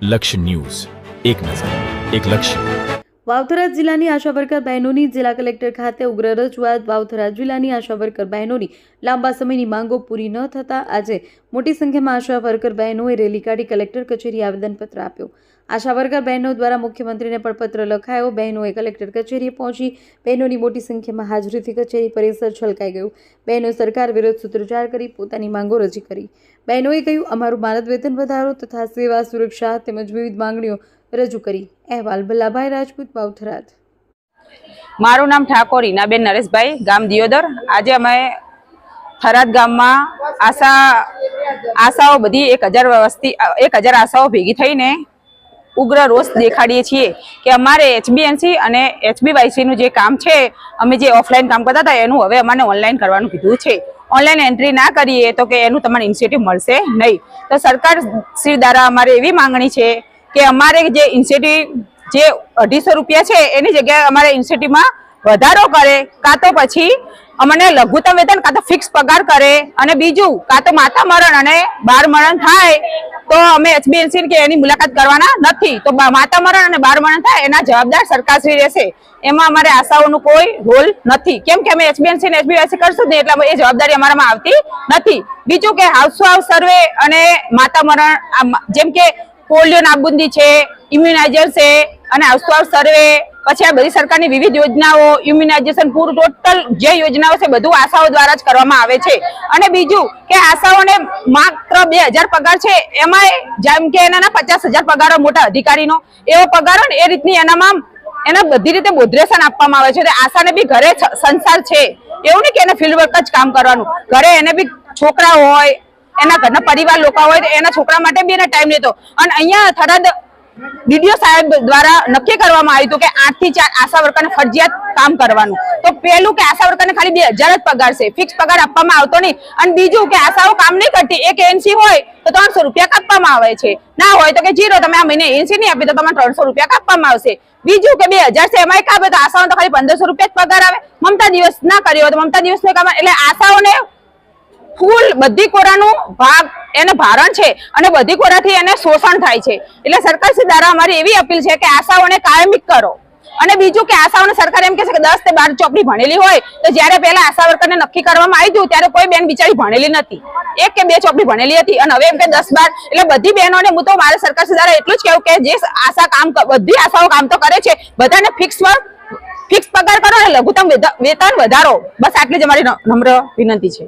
લક્ષ્ય ન્યૂઝ, એક નજર, એક લક્ષ્ય। વાવથરા જિલ્લાની આશા વર્કર બહેનોની જિલ્લા કલેક્ટર ખાતે ઉગ્ર રજૂઆત। વાવથરા જિલ્લાની આશા વર્કર બહેનોની લાંબા સમયની માંગો પૂરી ન થતા આજે મોટી સંખ્યામાં આશા વર્કર બહેનોએ રેલી કાઢી કલેક્ટર કચેરી આવેદનપત્ર આપ્યું। આશા વર્કર બહેનો દ્વારા મુખ્યમંત્રીને પણ પત્ર લખાયો। બહેનોએ કલેક્ટર કચેરીએ પહોંચી બહેનોની મોટી સંખ્યામાં હાજરીથી કચેરી પરિસર છલકાઈ ગયું। બહેનોએ સરકાર વિરુદ્ધ સૂત્રોચ્ચાર કરી પોતાની માંગો રજૂ કરી। બહેનોએ કહ્યું, અમારું માનદ વેતન વધારો તથા સેવા સુરક્ષા તેમજ વિવિધ માંગણીઓ રજૂ કરી। અહેવાલ ભલ્લાભાઈ રાજપૂત, વાવથરાદ। મારું નામ ઠાકોર હિનાબેન નરેશભાઈ, ગામ દિયોદર। આજે અમે થરાદ ગામમાં આશાઓ બધી 1000 આશાઓ ભેગી થઈને ઉગ્ર રોષ દેખાડીએ છીએ કે અમારે HBNC અને HBYC નું જે કામ છે, અમે જે ઓફલાઈન કામ કરતા હતા એનું હવે અમારે ઓનલાઈન કરવાનું કીધું છે। ઓનલાઈન એન્ટ્રી ના કરીએ તો કે એનું તમને ઇન્સેન્ટિવ મળશે નહીં। તો સરકાર શ્રી દ્વારા અમારે એવી માંગણી છે કે અમારે જે ઇન્સેન્ટિવ જે 250 રૂપિયા છે એની જગ્યાએ અમારે ઇન્સેન્ટિવમાં વધારો કરે, કાં તો પછી અમને લઘુત્તમ વેતન કાં તો ફિક્સ પગાર કરે, અને બીજું કાં તો માતા મરણ અને બાળ મરણ થાય તો અમે HBNC કે એની મુલાકાત કરવાના નથી। તો માતા મરણ અને બાળ મરણ થાય એના જવાબદાર સરકારશ્રી રહેશે। એમાં અમારે આશાઓનો કોઈ રોલ નથી, કેમ કે અમે HBNC અને HBYC કરશું ને એટલે એ જવાબદારી અમારામાં આવતી નથી। બીજું કે હાઉસ ટુ હાઉસ સર્વે અને માતા મરણ, જેમ કે પોલિયો નાબૂદી છે, ઇમ્યુનાઇઝર છે અને હાઉસ ટુ હાઉસ સર્વે, પછી આ બધી સરકારની વિવિધ યોજનાઓ, ઇમ્યુનાઇઝેશન, પૂરું ટોટલ જે યોજનાઓ છે બધું આશાઓ દ્વારા જ કરવામાં આવે છે। અને બીજું કે આશાઓને માત્ર 2000 પગાર છે, એમાં જેમ કે એના 50,000 પગારો મોટા અધિકારીનો એવો પગાર ને એ રીતની એના બધી રીતે બોધરેશન આપવામાં આવે છે। આશાને બી ઘરે સંસાર છે, એવું નહીં કે એને ફિલ્ડ વર્ક જ કામ કરવાનું, ઘરે એને બી છોકરા હોય, એના ઘરના પરિવાર લોકો હોય તો એના છોકરા માટે બી એને ટાઈમ લેતો। અને અહીંયા થરાદ DDO સાહેબ દ્વારા નક્કી કરવામાં આવ્યું હતું કે 8 થી 4 આશા વર્કરને ફરજિયાત કામ કરવાનું। તો પહેલું કે આશા વર્કરને ખાલી 2000 જ પગાર છે, ફિક્સ પગાર આપવામાં આવતો નહીં। અને બીજું કે આશાઓ કામ નહીં કરતી, એક ANC હોય તો 300 રૂપિયા કાપવામાં આવે છે, ના હોય તો કે 0, તમે આ મહિને ANC નહીં આપી તો તમને 300 રૂપિયા કાપવામાં આવશે। બીજું કે 2000 છે એમાં કાપે તો આશાઓને તો ખાલી 1500 રૂપિયા જ પગાર આવે। મમતા દિવસ ના કર્યો તો મમતા દિવસ કામ, એટલે આશાઓને ફૂલ બધી કોરાનું ભાગ એને ભારણ છે અને બધી કોરાથી એને શોષણ થાય છે। એટલે સરકાર શ્રી દ્વારા અમારી એવી અપીલ છે કે આશાઓને કાયમી કરો। અને બીજું કે આશાઓને સરકાર એમ કહે છે કે 10 થી 12 ચોપડી ભણેલી હોય, તો જ્યારે પહેલા આશા વર્કરને નક્કી કરવામાં આવ્યું ત્યારે કોઈ બેન બિચારી ભણેલી નથી, 1 કે 2 ચોપડી ભણેલી હતી, અને હવે એમ કે 10 12, એટલે બધી બહેનોને હું તો મારે સરકાર શ્રી દ્વારા એટલું જ કહેવું કે જે આશા કામ, બધી આશાઓ કામ તો કરે છે, બધાને ફિક્સ પગાર કરો અને લઘુત્તમ વેતન વધારો। બસ આટલી જ અમારી નમ્ર વિનંતી છે।